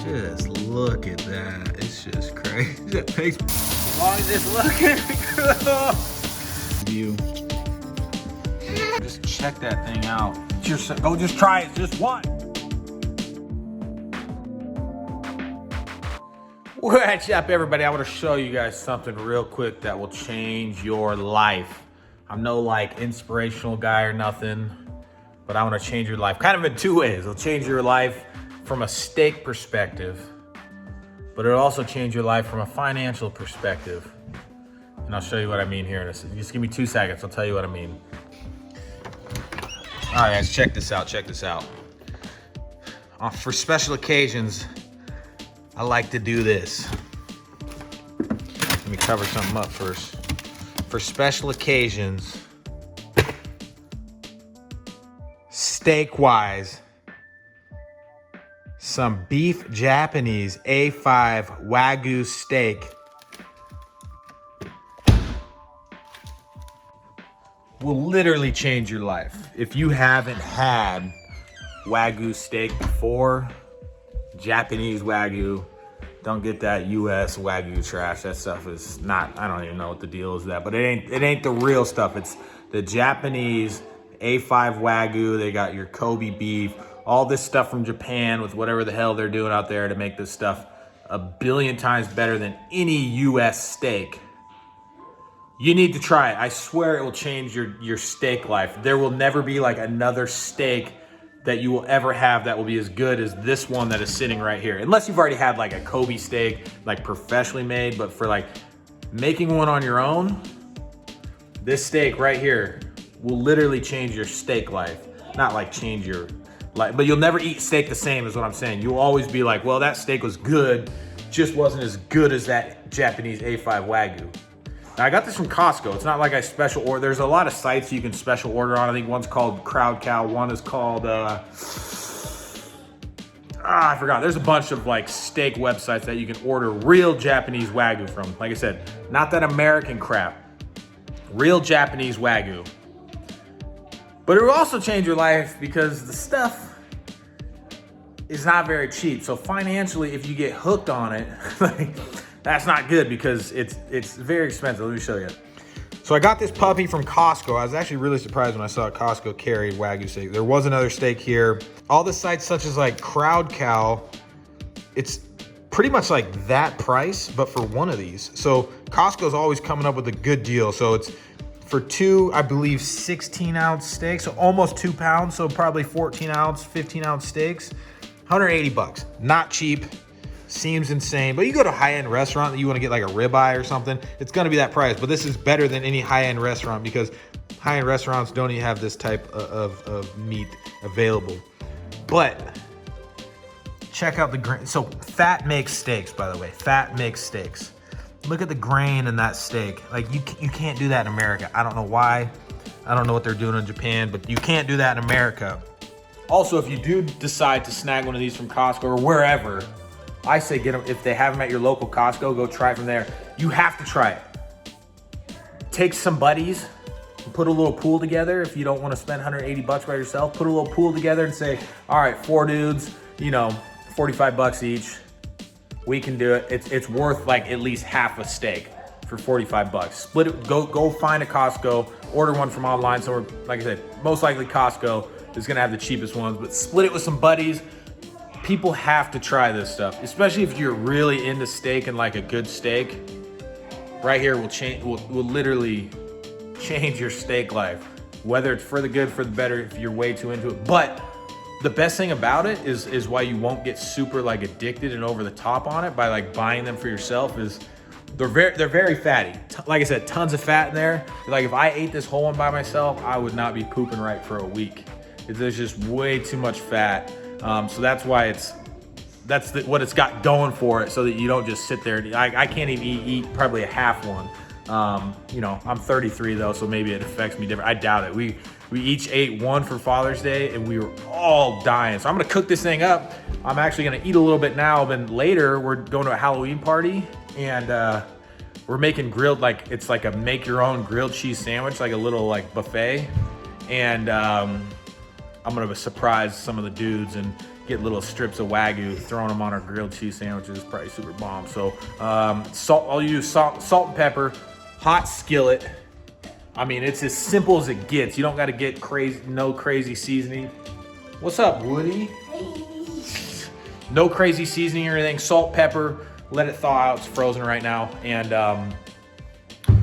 Just look at that. It's just crazy. That makes as long as it's looking good. You just check that thing out. Go just try it. Just one. What's up, everybody? I want to show you guys something real quick that will change your life. I'm no like inspirational guy or nothing, but I want to change your life kind of in two ways. It'll change your life from a steak perspective, but it'll also change your life from a financial perspective. And I'll show you what I mean here in a second. Just give me 2 seconds. I'll tell you what I mean. All right, guys, check this out. Check this out. For special occasions, I like to do this. Let me cover something up first. For special occasions, steak-wise, some beef Japanese A5 Wagyu steak will literally change your life. If you haven't had Wagyu steak before, Japanese Wagyu, don't get that US Wagyu trash. That stuff is not, I don't even know what the deal is with that, but it ain't the real stuff. It's the Japanese A5 Wagyu. They got your Kobe beef, all this stuff from Japan with whatever the hell they're doing out there to make this stuff a billion times better than any US steak. You need to try it. I swear it will change your steak life. There will never be like another steak that you will ever have that will be as good as this one that is sitting right here. Unless you've already had like a Kobe steak, like professionally made, but for like making one on your own, this steak right here will literally change your steak life. Not like change your life, but you'll never eat steak the same is what I'm saying. You'll always be like, well, that steak was good, just wasn't as good as that Japanese A5 Wagyu. Now, I got this from Costco. It's not like I special order. There's a lot of sites you can special order on. I think one's called Crowd Cow. One is called, I forgot. There's a bunch of like steak websites that you can order real Japanese Wagyu from. Like I said, not that American crap. Real Japanese Wagyu. But it will also change your life because the stuff is not very cheap. So financially, if you get hooked on it, like, that's not good because it's very expensive. Let me show you. So I got this puppy from Costco. I was actually really surprised when I saw Costco carry Wagyu steak. There was another steak here. All the sites such as like Crowd Cow, it's pretty much like that price, but for one of these. So Costco's always coming up with a good deal. So it's for two, I believe 16-ounce steaks, so almost 2 pounds. So probably 14-ounce, 15-ounce steaks, 180 bucks. Not cheap. Seems insane, but you go to a high-end restaurant that you want to get like a ribeye or something, it's going to be that price. But this is better than any high-end restaurant because high-end restaurants don't even have this type of meat available. But check out the grain. So fat makes steaks, by the way. Fat makes steaks. Look at the grain in that steak. Like you can't do that in America. I don't know why. I don't know what they're doing in Japan, but you can't do that in America. Also, if you do decide to snag one of these from Costco or wherever, I say get them. If they have them at your local Costco, go try it from there. You have to try it. Take some buddies and put a little pool together. If you don't want to spend 180 bucks by yourself, put a little pool together and say, all right, 4 dudes, 45 bucks each. We can do it. It's worth like at least half a steak for 45 bucks. Split it, go find a Costco, order one from online. So like I said, most likely Costco is gonna have the cheapest ones, but split it with some buddies. People have to try this stuff, especially if you're really into steak and like a good steak. Right here will literally change your steak life, whether it's for the good, for the better, if you're way too into it. But the best thing about it is why you won't get super like addicted and over the top on it by like buying them for yourself is they're very fatty. Like I said, tons of fat in there. Like if I ate this whole one by myself, I would not be pooping right for a week. There's just way too much fat. So that's why what it's got going for it, so that you don't just sit there. I can't even eat probably a half one. I'm 33 though, so maybe it affects me different. I doubt it. We each ate one for Father's Day and we were all dying. So I'm gonna cook this thing up. I'm actually gonna eat a little bit now, then later we're going to a Halloween party and we're making grilled, like it's like a make your own grilled cheese sandwich, like a little like buffet. And I'm gonna surprise some of the dudes and get little strips of Wagyu, throwing them on our grilled cheese sandwiches, probably super bomb. So salt, I'll use salt and pepper, hot skillet. I mean, it's as simple as it gets. You don't got to get crazy, no crazy seasoning. What's up, Woody? No crazy seasoning or anything. Salt, pepper, let it thaw out. It's frozen right now. And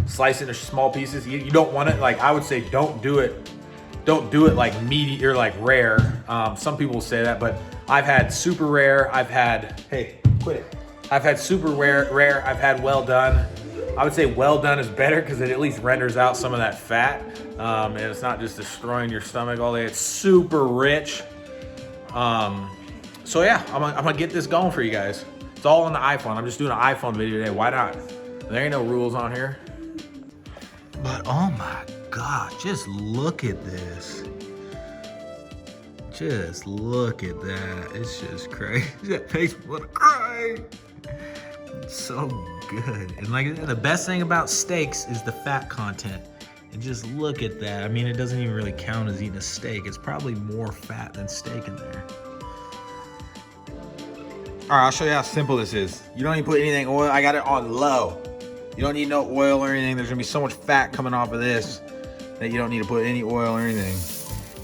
slice it into small pieces. You don't want it, like I would say, don't do it like meaty or like rare. Some people say that, but I've had super rare. I've had, hey, quit it. I've had super rare. I've had well done. I would say well done is better because it at least renders out some of that fat. And it's not just destroying your stomach all day. It's super rich. So yeah, I'm gonna get this going for you guys. It's all on the iPhone. I'm just doing an iPhone video today. Why not? There ain't no rules on here. But oh my God, just look at this. Just look at that. It's just crazy. That makes me want to cry. It's so good. And like the best thing about steaks is the fat content. And just look at that. I mean, it doesn't even really count as eating a steak. It's probably more fat than steak in there. All right, I'll show you how simple this is. You don't need to put anything oil. I got it on low. You don't need no oil or anything. There's gonna be so much fat coming off of this that you don't need to put any oil or anything.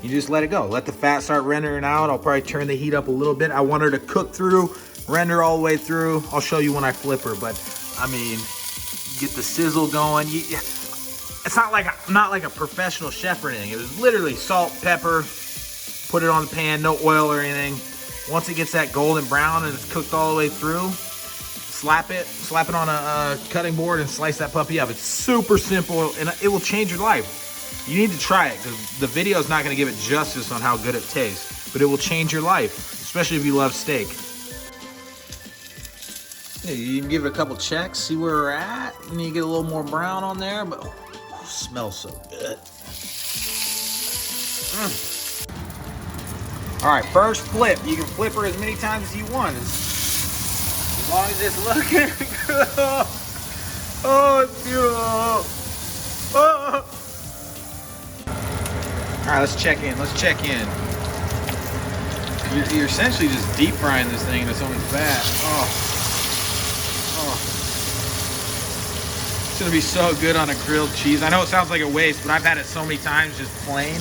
You just let it go. Let the fat start rendering out. I'll probably turn the heat up a little bit. I want her to cook through, render all the way through. I'll show you when I flip her, but I mean, get the sizzle going. It's not like a professional chef or anything. It was literally salt, pepper, put it on the pan, no oil or anything. Once it gets that golden brown and it's cooked all the way through, slap it on a cutting board and slice that puppy up. It's super simple and it will change your life. You need to try it because the video is not going to give it justice on how good it tastes, but it will change your life, especially if you love steak. Yeah, you can give it a couple checks, see where we're at, and you get a little more brown on there, but oh, smells so good. All right, first flip. You can flip her as many times as you want. As long as it's looking good. Oh, it's beautiful. Oh. All right, let's check in. You're essentially just deep frying this thing into so much fat. Oh. It's gonna be so good on a grilled cheese. I know it sounds like a waste, but I've had it so many times just plain.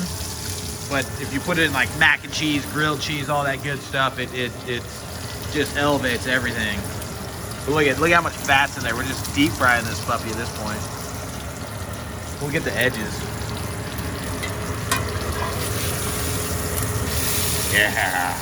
But if you put it in like mac and cheese, grilled cheese, all that good stuff, it just elevates everything. But look how much fat's in there. We're just deep frying this puppy at this point. We'll get the edges. Yeah.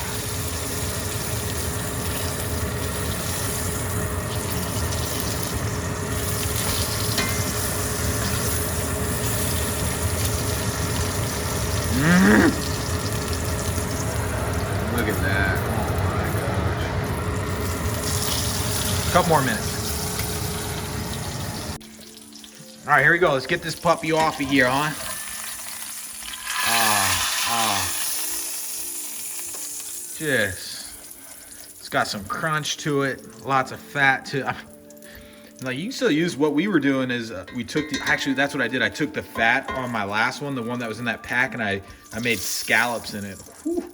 Look at that. Oh my gosh. Couple more minutes. All right, here we go. Let's get this puppy off of here, huh? It's got some crunch to it, lots of fat to it. Like, you can still use what we were doing is we took the, actually that's what I did. I took the fat on my last one, the one that was in that pack, and I made scallops in it. Whew.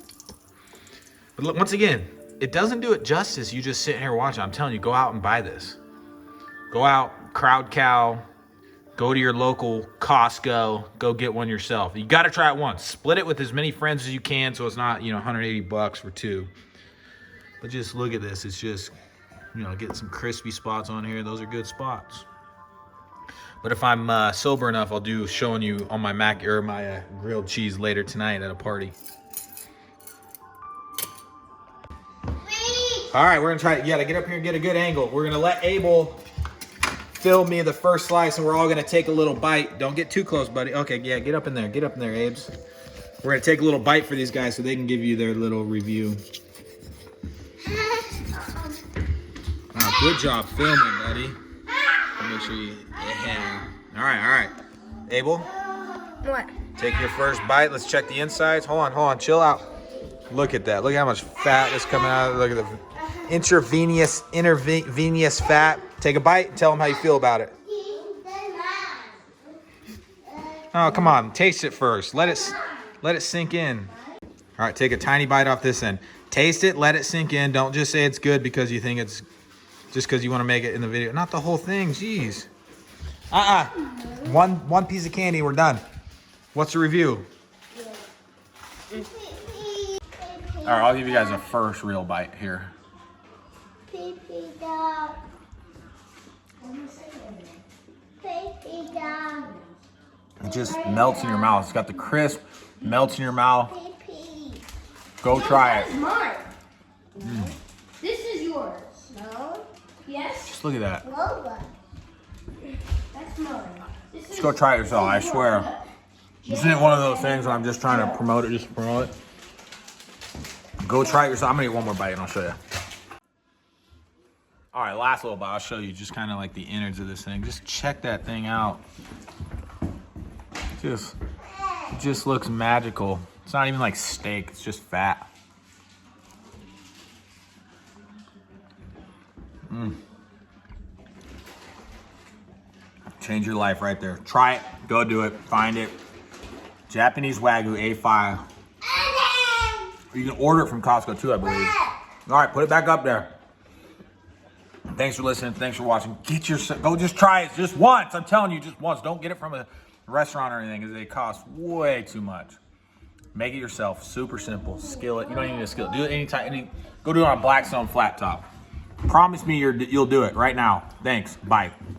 But look, once again, it doesn't do it justice. You just sit here watching. I'm telling you, go out and buy this. Go out, Crowd Cow, go to your local Costco, go get one yourself. You got to try it once. Split it with as many friends as you can so it's not, you know, 180 bucks for two. But just look at this. It's just, you know, get some crispy spots on here. Those are good spots. But if I'm sober enough, I'll do showing you on my mac or my grilled cheese later tonight at a party. All right, we're gonna try. You gotta get up here and get a good angle. We're gonna let Abel film me the first slice, and we're all gonna take a little bite. Don't get too close, buddy. Okay, yeah, get up in there. Get up in there, Abes. We're gonna take a little bite for these guys so they can give you their little review. Wow, good job filming, buddy. Make sure you, yeah. All right. Abel? What? Take your first bite. Let's check the insides. Hold on, chill out. Look at that. Look at how much fat is coming out. Look at the intravenous fat. Take a bite and tell them how you feel about it. Oh, come on. Taste it first. Let it sink in. All right, take a tiny bite off this end. Taste it, let it sink in. Don't just say it's good because you think it's just because you want to make it in the video. Not the whole thing, jeez. One piece of candy, we're done. What's the review? All right, I'll give you guys a first real bite here. It just melts in your mouth. It's got the crisp, melts in your mouth. Go try it. That's mine. This is yours. No. Yes. Just look at that. That's mine. Just go try it yourself, I swear. This isn't one of those things where I'm just trying to promote it, just to promote it. Go try it yourself. I'm gonna get one more bite and I'll show you. All right, last little bite, I'll show you just kind of like the innards of this thing. Just check that thing out. Just looks magical. It's not even like steak, it's just fat. Change your life right there. Try it, go do it, find it. Japanese Wagyu A5. You can order it from Costco too, I believe. All right, put it back up there. Thanks for listening, thanks for watching. Go just try it just once. I'm telling you, just once. Don't get it from a restaurant or anything because they cost way too much. Make it yourself, super simple. Skillet, you don't even need a skillet. Do it anytime, go do it on Blackstone flat top. Promise me you'll do it right now. Thanks, bye.